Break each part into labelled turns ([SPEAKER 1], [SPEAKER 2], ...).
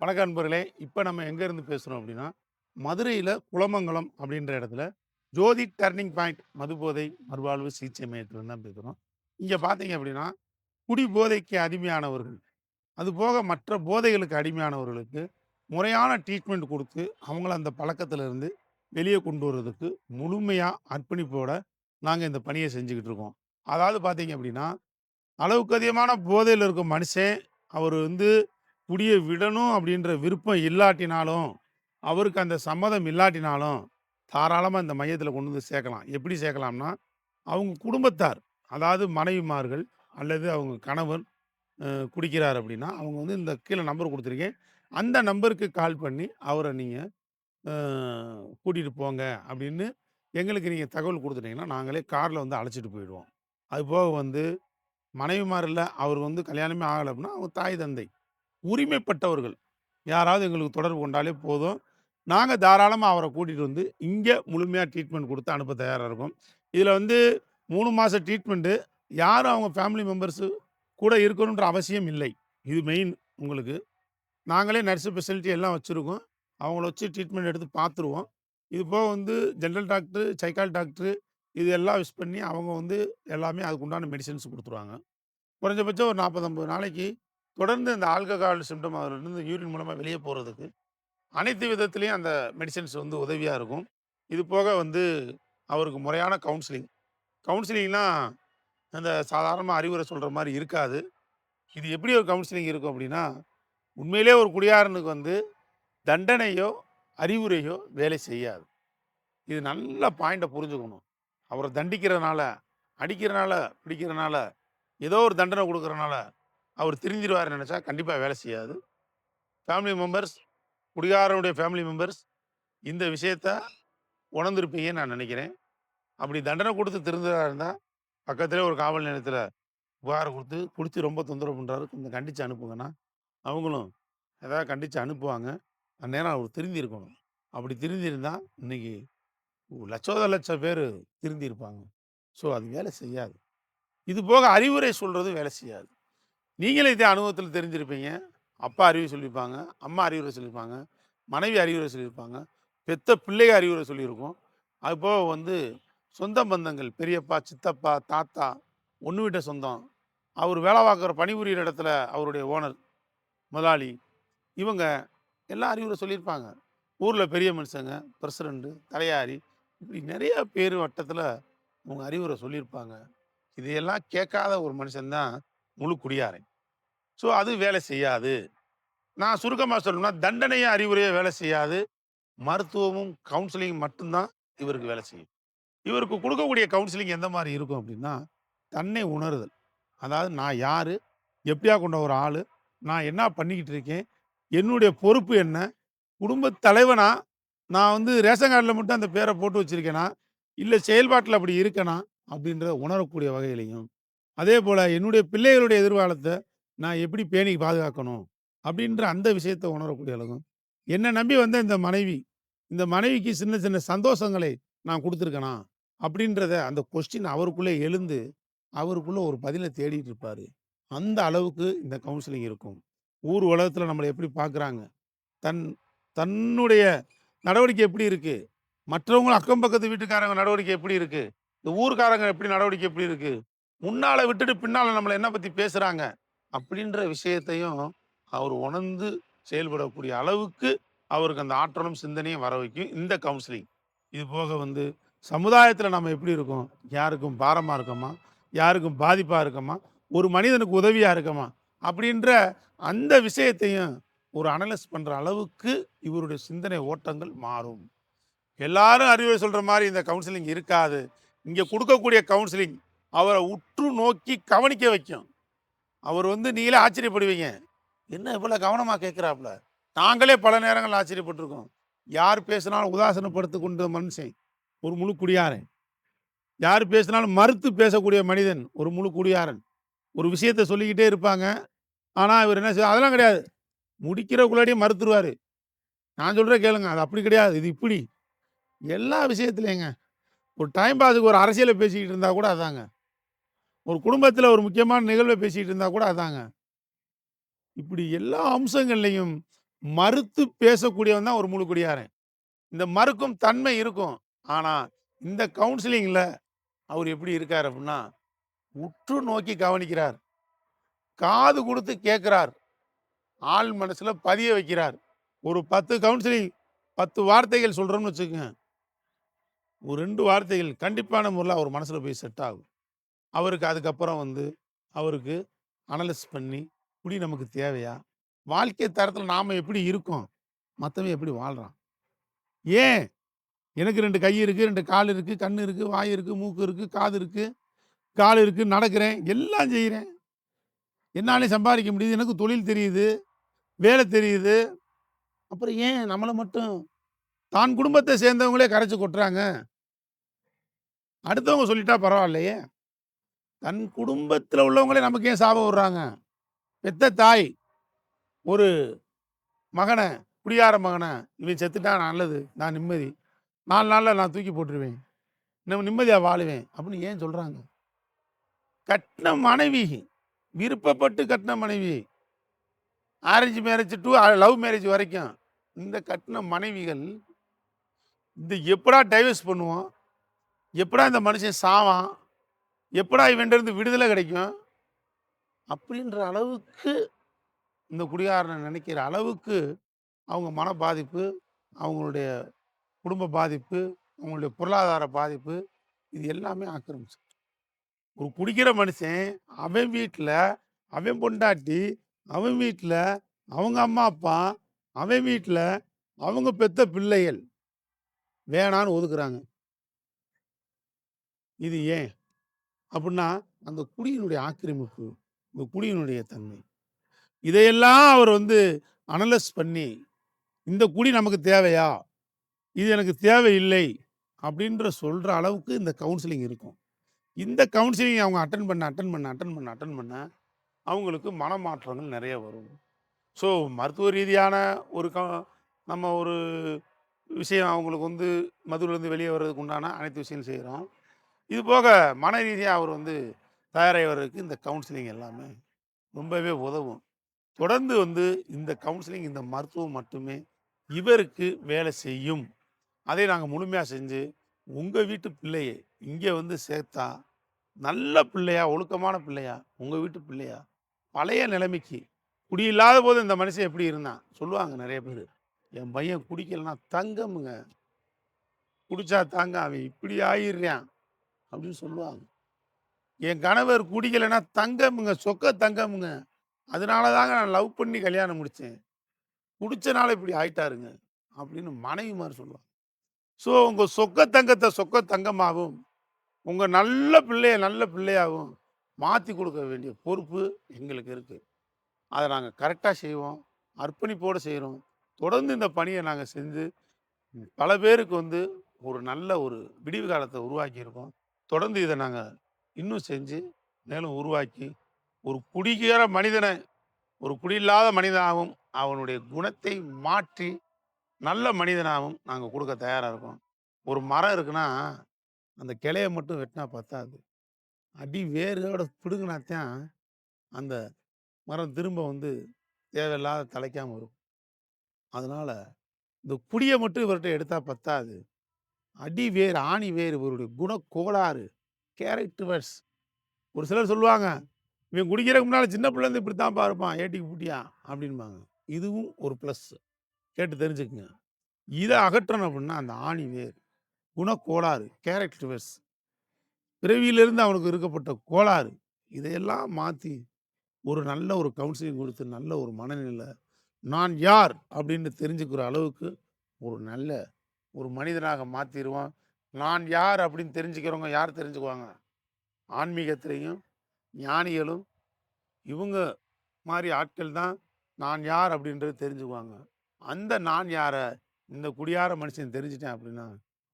[SPEAKER 1] வணக்கம் நண்பர்களே. இப்ப நம்ம எங்க இருந்து பேசுறோம் அப்படின்னா, மதுரையில குலமங்கலம் அப்படின்ற இடத்துல ஜோதி டர்னிங் பாயிண்ட் மதுபோதை மறுவாழ்வு சிகிச்சை மையத்திலருந்து தான் பேசுறோம். இங்க பார்த்தீங்க அப்படின்னா, குடி போதைக்கு அடிமையானவர்கள், அதுபோக மற்ற போதைகளுக்கு அடிமையானவர்களுக்கு முறையான ட்ரீட்மெண்ட் குடுத்து, அவங்கள அந்த பழக்கத்திலிருந்து வெளிய கொண்டு வரதுக்கு முழுமையா அர்ப்பணிப்போட நாங்க இந்த பணிய செஞ்சுகிட்டு இருக்கோம். அதாவது பார்த்தீங்க அப்படின்னா, அளவுக்கு அதிகமான போதையில இருக்கும் மனுஷன், அவரு வந்து குடிய விடணும் அப்படின்ற விருப்பம் இல்லாட்டினாலும், அவருக்கு அந்த சம்மதம் இல்லாட்டினாலும், தாராளமா இந்த மையத்தில கொண்டு வந்து சேர்க்கலாம். எப்படி சேர்க்கலாம்னா, அவங்க குடும்பத்தார், அதாவது மனைவிமார்கள் அல்லது அவங்க கணவன் குடிக்கிறார் அப்படின்னா, அவங்க வந்து இந்த கீழ நம்பர் குடுத்துருக்கேன். அந்த நம்பருக்கு கால் பண்ணி, அவர நீங்க அ கூட்டிட்டு போங்க அப்படின்னு எங்களுக்கு நீங்க தகவல் குடுத்துட்டீங்கன்னா, நாங்களே கார்ல வந்து அழைச்சிட்டு போயிடுவோம். அதுபோக வந்து மனைவிமார்ல அவர் வந்து கல்யாணமே ஆகல அப்படின்னா, அவங்க தாய், தந்தை உரிமைப்பட்டவர்கள். யாராவது எங்களுக்கு தொடர்பு கொண்டாலே போதும். நாங்க தாராளமா அவர கூட்டிட்டு வந்து, இங்க முழுமையா ட்ரீட்மெண்ட் குடுத்து அனுப்ப தயாரா இருக்கோம். இதுல வந்து 3 மாச ட்ரீட்மெண்ட்டு யாரும் அவங்க ஃபேமிலி மெம்பர்ஸு கூட இருக்கணுன்ற அவசியம் இல்லை. இது மெயின் உங்களுக்கு. நாங்களே நர்ஸ் ஃபெசிலிட்டி எல்லாம் வச்சிருக்கோம். அவங்கள வச்சு ட்ரீட்மெண்ட் எடுத்து பார்த்துருவோம். இது போக வந்து ஜெனரல் டாக்டர், சைக்கால் டாக்டர் இது எல்லாம் விஷ் பண்ணி அவங்க வந்து எல்லாமே அதுக்கு உண்டான மெடிசின்ஸ் குடுத்துருவாங்க. குறைஞ்சபட்சம் ஒரு 40, 50 நாளைக்கு தொடர்ந்து இந்த ஆல்கஹால் சிம்ப்டம் அதிலிருந்து யூரின் மூலமா வெளிய போறதுக்கு அனைத்து விதத்திலயும் அந்த மெடிசின்ஸ் வந்து உதவியா இருக்கும். இது போக வந்து அவருக்கு முறையான கவுன்சிலிங். கவுன்சிலிங்னா அந்த சாதாரணமா அறிவுரை சொல்ற மாரி இருக்காது. இது எப்படி ஒரு கவுன்சிலிங் இருக்கும் அப்படின்னா, உண்மையிலேயே ஒரு குடியாரனுக்கு வந்து தண்டனையோ, அறிவுரையோ வேலை செய்யாது. இது நல்ல பாயிண்ட்ட புரிஞ்சுக்கணும். அவர தண்டிக்கிறனால, அடிக்கிறனால, பிடிக்கிறனால, ஏதோ ஒரு தண்டனை குடுக்கிறனால, அவர் திருந்திருவாருன்னு நெனச்சா கண்டிப்பா வேலை செய்யாது. ஃபேமிலி மெம்பர்ஸ், குடிகாரனுடைய ஃபேமிலி மெம்பர்ஸ் இந்த விஷயத்த உணர்ந்திருப்பீங்கன்னு நான் நெனைக்கிறேன். அப்படி தண்டனை குடுத்து திருந்துறதா இருந்தா, பக்கத்திலேயே ஒரு காவல் நிலையத்தில புகார் குடுத்து, குடிச்சு ரொம்ப தொந்தரவு பண்றாரு, கொஞ்சம் கண்டிச்சு அனுப்புங்கன்னா, அவங்களும் ஏதாவது கண்டிச்சு அனுப்புவாங்க. அந்நேரம் அவர் திருந்தியிருக்கணும். அப்படி திருந்தியிருந்தா, இன்னைக்கு லட்சோத லட்சம் பேரு திருந்தியிருப்பாங்க. ஸோ அது வேலை செய்யாது. இது போக அறிவுரை சொல்றது வேலை செய்யாது. நீங்களே இதே அனுபவத்தில தெரிஞ்சிருப்பீங்க. அப்பா அறிவுரை சொல்லியிருப்பாங்க, அம்மா அறிவுரை சொல்லியிருப்பாங்க, மனைவி அறிவுரை சொல்லியிருப்பாங்க, பெத்த பிள்ளைக அறிவுரை சொல்லியிருக்கும். அதுபோக வந்து சொந்த பந்தங்கள் பெரியப்பா, சித்தப்பா, தாத்தா, ஒண்ணு விட்ட சொந்தம். அவர் வேலை பார்க்குற பணிபுரியிற இடத்துல அவருடைய ஓனர், முதலாளி இவங்க எல்லாம் அறிவுரை சொல்லியிருப்பாங்க. ஊர்ல பெரிய மனுஷங்க, பிரசிடென்ட், தலையாரி இப்படி நெறைய பேர் வட்டத்தில அவங்க அறிவுரை சொல்லியிருப்பாங்க. இதையெல்லாம் கேட்காத ஒரு மனுஷன் தான் முழு குடியாரன். ஸோ அது வேலை செய்யாது. நான் சுருக்கமா சொல்லணும்னா, தண்டனையும் அறிவுரையும் வேலை செய்யாது. மருத்துவமும், கவுன்சிலிங் மட்டும் தான் இவருக்கு வேலை செய்யும். இவருக்கு குடுக்கக்கூடிய கவுன்சிலிங் எந்த மாரி இருக்கும் அப்டின்னா, தன்னை உணருதல். அதாவது நான் யாரு? எப்டியா கொண்ட ஒரு ஆளு? நான் என்ன பண்ணிக்கிட்டு இருக்கேன்? என்னுடைய பொறுப்பு என்ன? குடும்பத் தலைவனா? நான் வந்து ரேஷன் கார்ட்ல மட்டும் அந்த பேர போட்டு வச்சிருக்கேனா? இல்ல செயல்பாட்டுல அப்படி இருக்கனா? அப்டின்றத உணரக்கூடிய வகையிலயும், அதேபோல என்னுடைய பிள்ளைகளுடைய எதிர்காலத்த நான் எப்படி பேணி பாதுகாக்கணும்? அப்டின்ற அந்த விஷயத்த உணரக்கூடிய அளவும், என்ன நம்பி வந்த இந்த மனைவி, இந்த மனைவிக்கு சின்ன சின்ன சந்தோஷங்களை நான் குடுத்துருக்கனா? அப்டின்றத அந்த கொஸ்டின் அவருக்குள்ளே எழுந்து, அவருக்குள்ள ஒரு பதில தேடிட்டு இருப்பாரு. அந்த அளவுக்கு இந்த கவுன்சிலிங் இருக்கும். ஊர் உலகத்துல நம்மள எப்படி பார்க்குறாங்க? தன் தன்னுடைய நடவடிக்கை எப்படி இருக்கு? மற்றவங்க அக்கம் பக்கத்து வீட்டுக்காரங்க நடவடிக்கை எப்படி இருக்கு? இந்த ஊர்க்காரங்க எப்படி நடவடிக்கை எப்படி இருக்கு? முன்னால விட்டுட்டு பின்னால நம்மள என்ன பத்தி பேசுறாங்க? அப்படின்ற விஷயத்தையும் அவர் உணர்ந்து செயல்படக்கூடிய அளவுக்கு அவருக்கு அந்த ஆற்றலும், சிந்தனையும் வர வைக்கும் இந்த கவுன்சிலிங். இது போக வந்து சமுதாயத்தில நம்ம எப்படி இருக்கோம்? யாருக்கும் பாரமா இருக்கோமா? யாருக்கும் பாதிப்பா இருக்கோமா? ஒரு மனிதனுக்கு உதவியா இருக்கோமா? அப்படின்ற அந்த விஷயத்தையும் ஒரு அனலைஸ் பண்ற அளவுக்கு இவருடைய சிந்தனை ஓட்டங்கள் மாறும். எல்லாரும் அறிவுரை சொல்ற மாரி இந்த கவுன்சிலிங் இருக்காது. இங்க குடுக்கக்கூடிய கவுன்சிலிங் அவர உற்று நோக்கி கவனிக்க வைக்கும். அவர் வந்து நீங்களே ஆச்சரியப்படுவீங்க. என்ன இவ்வளோ கவனமா கேட்கிறாப்ல? நாங்களே பல நேரங்கள்ல ஆச்சரியப்பட்டுருக்கோம். யார் பேசினாலும் உதாசீனப்படுத்திக் கொண்ட மனுஷன், ஒரு முழு குடியாரன். யார் பேசினாலும் மறுத்து பேசக்கூடிய மனிதன், ஒரு முழு குடியாரன். ஒரு விஷயத்த சொல்லிக்கிட்டே இருப்பாங்க. ஆனா, இவர் என்ன அதெல்லாம் கிடையாது. முடிக்கிறக்குள்ளாடியே மறுத்துருவாரு. நான் சொல்றேன் கேளுங்க. அது அப்படி கிடையாது. இது இப்படி. எல்லா விஷயத்திலேங்க. ஒரு டைம் பாஸுக்கு ஒரு அரசியல பேசிக்கிட்டு இருந்தா கூட அதாங்க. ஒரு குடும்பத்தில ஒரு முக்கியமான நிகழ்வ பேசிட்டு இருந்தா கூட அதாங்க. இப்படி எல்லா அம்சங்கள்லயும் மறுத்து பேசக்கூடியவன் தான் ஒரு முழு குடியாரன். இந்த மறுக்கும் தன்மை இருக்கும். ஆனா, இந்த கவுன்சிலிங்ல அவர் எப்படி இருக்காரு அப்படின்னா, உற்று நோக்கி கவனிக்கிறார். காது குடுத்து கேட்கிறார். ஆள் மனசுல பதிய வைக்கிறார். ஒரு 10 கவுன்சிலிங் 10 வார்த்தைகள் சொல்றோம்னு வச்சுக்கங்க. ஒரு 2 வார்த்தைகள் கண்டிப்பான முறையில அவர் மனசுல போய் செட் ஆகும். அவருக்கு அதுக்கப்புறம் வந்து அவருக்கு அனலைஸ் பண்ணி, குடி நமக்கு தேவையா? வாழ்க்கை தரத்தில நாம எப்படி இருக்கோம்? மத்தவன் எப்படி வாழ்றான்? ஏன்? எனக்கு 2 கை இருக்கு, 2 கால் இருக்கு, கண்ணு இருக்கு, வாய் இருக்கு, மூக்கு இருக்கு, காது இருக்கு, கால் இருக்கு, நடக்கிறேன், எல்லாம் செய்றேன். என்னாலயும் சம்பாதிக்க முடியுது. எனக்கு தொழில் தெரியுது, வேலை தெரியுது. அப்புறம் ஏன் நம்மள மட்டும் தான் குடும்பத்த சேர்ந்தவங்களே கரைச்சு கொட்டுறாங்க? அடுத்தவங்க சொல்லிட்டா பரவாயில்லையே! தன் குடும்பத்தில உள்ளவங்களே நமக்கு ஏன் சாபம் விடுறாங்க? பெத்த தாய் ஒரு மகன, குடியார மகன, "இவன் செத்துட்டா நல்லது. நான் நிம்மதி. 4 நாள்ல நான் தூக்கி போட்டுருவேன். நம்ம நிம்மதியா வாழுவேன்." அப்படின்னு ஏன் சொல்றாங்க? கட்ன மனைவி, விருப்பப்பட்டு கட்ன மனைவி. Arrange marriage to love marriage வரைக்கும். இந்த கட்ன மனைவிகள், இந்த எப்படா டைவர்ஸ் பண்ணுவோம்? எப்படா இந்த மனுஷன் சாவான்? எப்படா இவன்ட்டருந்து விடுதலை கிடைக்கும்? அப்படின்ற அளவுக்கு இந்த குடிகாரன் நினைக்கிற அளவுக்கு அவங்க மன பாதிப்பு, அவங்களுடைய குடும்ப பாதிப்பு, அவங்களுடைய பொருளாதார பாதிப்பு, இது எல்லாமே ஆக்கிரமிச்சு. ஒரு குடிக்கிற மனுஷன், அவன் வீட்ல, அவன் பொண்டாட்டி, அவன் வீட்ல, அவங்க அம்மா, அப்பா, அவன் வீட்ல, அவங்க பெத்த பிள்ளைகள் வேணான்னு ஒதுக்குறாங்க. இது ஏன்? அப்புட்ன்னா, அந்த குடியினுடைய ஆக்கிரமிப்பு, இந்த குடியினுடைய தன்மை. இதையெல்லாம் அவர் வந்து அனலைஸ் பண்ணி, இந்த குடி நமக்கு தேவையா? இது எனக்கு தேவையில்லை. அப்படின்ற சொல்ற அளவுக்கு இந்த கவுன்சிலிங் இருக்கும். இந்த கவுன்சிலிங் அவங்க அட்டெண்ட் பண்ண அவங்களுக்கு மனமாற்றங்கள் நெறைய வரும். ஸோ மருத்துவ ரீதியான ஒரு நம்ம ஒரு விஷயம் அவங்களுக்கு வந்து மதுவிலேருந்து வெளியே வர்றதுக்கு உண்டான அனைத்து விஷயம் செய்றோம். இது போக மன ரீதியா அவர் வந்து தயாராகி வர்றதுக்கு இந்த கவுன்சிலிங் எல்லாமே ரொம்பவே உதவும். தொடர்ந்து வந்து இந்த கவுன்சிலிங், இந்த மருத்துவம் மட்டுமே இவருக்கு வேலை செய்யும். அதை நாங்க முழுமையா செஞ்சு, உங்க வீட்டு பிள்ளைய இங்க வந்து சேர்த்தா, நல்ல பிள்ளையா, ஒழுக்கமான பிள்ளையா, உங்க வீட்டு பிள்ளையா, பழைய நிலைமைக்கு குடி இல்லாத போது இந்த மனுஷன் எப்படி இருந்தான்? சொல்லுவாங்க நெறைய பேரு. என் பையன் குடிக்கலன்னா தங்கம்ங்க. குடிச்சா தாங்க அவன் இப்படி ஆயிடுறான் அப்படின்னு சொல்லுவாங்க. என் கணவர் குடிக்கலன்னா தங்கம்ங்க, சொக்க தங்கம்ங்க. அதனால தாங்க நான் லவ் பண்ணி கல்யாணம் முடிச்சேன். குடிச்சனால இப்படி ஆயிட்டாருங்க அப்படின்னு மனைவிமார் சொல்லுவாங்க. ஸோ உங்க சொக்க தங்கத்த சொக்க தங்கமாவும், உங்க நல்ல பிள்ளைய நல்ல பிள்ளையாவும் மாத்தி குடுக்க வேண்டிய பொறுப்பு எங்களுக்கு இருக்கு. அத நாங்க கரெக்ட்டா செய்வோம். அர்ப்பணிப்போட செய்றோம். தொடர்ந்து இந்த பணிய நாங்க செஞ்சு, பல பேருக்கு வந்து ஒரு நல்ல ஒரு விடிவு காலத்த உருவாக்கியிருக்கோம். தொடர்ந்து இத நாங்க இன்னும் செஞ்சு, மேலும் உருவாக்கி, ஒரு குடிக்கிற மனிதன ஒரு குடியில்லாத மனிதனாகவும், அவனுடைய குணத்தை மாற்றி, நல்ல மனிதனாகவும் நாங்க குடுக்க தயாரா இருக்கோம். ஒரு மரம் இருக்குன்னா, அந்த கிளைய மட்டும் வெட்டினா பத்தாது. அடி வேரோட பிடுங்குனா தான், அந்த மரம் திரும்ப வந்து தேவையில்லாத தழைக்காம வரும். அதனால இந்த குடிய மட்டும் இவர்ட்ட எடுத்தா பத்தாது. அடி வேர், ஆணி வேர் இவருடைய குணக்கோளாறு, கேரக்டர்ஸ். ஒரு சிலர் சொல்லுவாங்க, "இவன் குடிக்கிறதுக்கு முன்னால சின்ன பிள்ளைலருந்து இப்படித்தான்ப்பா இருப்பான், ஏட்டிக்கு பூட்டியா" அப்படிம்பாங்க. இதுவும் ஒரு ப்ளஸ். கேட்டு தெரிஞ்சுக்கங்க. இத அகற்றணும் அப்படின்னா, அந்த ஆணி வேர், குணக்கோளாறு, கேரக்டர்ஸ், பிறவியிலிருந்து அவனுக்கு இருக்கப்பட்ட கோளாறு, இதையெல்லாம் மாத்தி ஒரு நல்ல ஒரு கவுன்சிலிங் குடுத்து, நல்ல ஒரு மனநிலையில, நான் யார் அப்படின்னு தெரிஞ்சுக்கிற அளவுக்கு ஒரு நல்ல ஒரு மனிதனாக மாத்திருவோம். நான் யார் அப்படின்னு தெரிஞ்சுக்கிறவங்க யார் தெரிஞ்சுக்குவாங்க? ஆன்மீகத்திலயும், ஞானிகளும் இவங்க மாரி ஆட்கள் தான் நான் யார் அப்படின்றது தெரிஞ்சுக்குவாங்க. அந்த நான் யார இந்த குடியார மனுஷன் தெரிஞ்சுட்டேன் அப்படின்னா,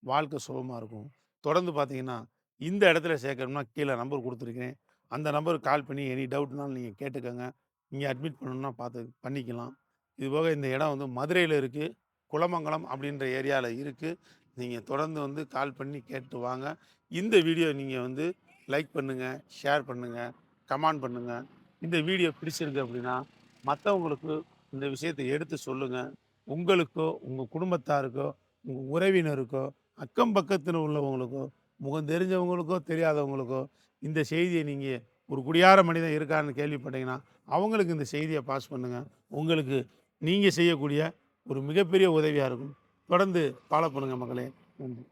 [SPEAKER 1] வாழ்க்கை சுகமா இருக்கும். தொடர்ந்து பார்த்தீங்கன்னா, இந்த இடத்துல சேர்க்கணும்னா கீழ நம்பர் குடுத்துருக்கேன். அந்த நம்பருக்கு கால் பண்ணி எனி டவுட்னாலும் நீங்க கேட்டுக்கங்க. இங்க அட்மிட் பண்ணணும்னா பார்த்து பண்ணிக்கலாம். இதுபோக இந்த இடம் வந்து மதுரையில இருக்கு. குலமங்கலம் அப்படின்ற ஏரியால இருக்கு. நீங்க தொடர்ந்து வந்து கால் பண்ணி கேட்டு வாங்க. இந்த வீடியோ நீங்க வந்து லைக் பண்ணுங்க, ஷேர் பண்ணுங்க, கமெண்ட் பண்ணுங்க. இந்த வீடியோ பிடிச்சிருக்கு அப்படின்னா, மத்தவங்களுக்கு இந்த விஷயத்தை எடுத்து சொல்லுங்க. உங்களுக்கோ, உங்க குடும்பத்தாருக்கோ, உங்க உறவினருக்கோ, அக்கம் பக்கத்துல உள்ளவங்களுக்கோ, முகம் தெரிஞ்சவங்களுக்கோ, தெரியாதவங்களுக்கோ இந்த செய்திய நீங்க ஒரு குடியார மனிதன் இருக்கான்னு கேள்விப்பட்டீங்கன்னா, அவங்களுக்கு இந்த செய்திய பாஸ் பண்ணுங்க. உங்களுக்கு நீங்க செய்யக்கூடிய ஒரு மிகப்பெரிய உதவியா இருக்கும். தொடர்ந்து ஃபாலோ பண்ணுங்க மக்களே. நன்றி.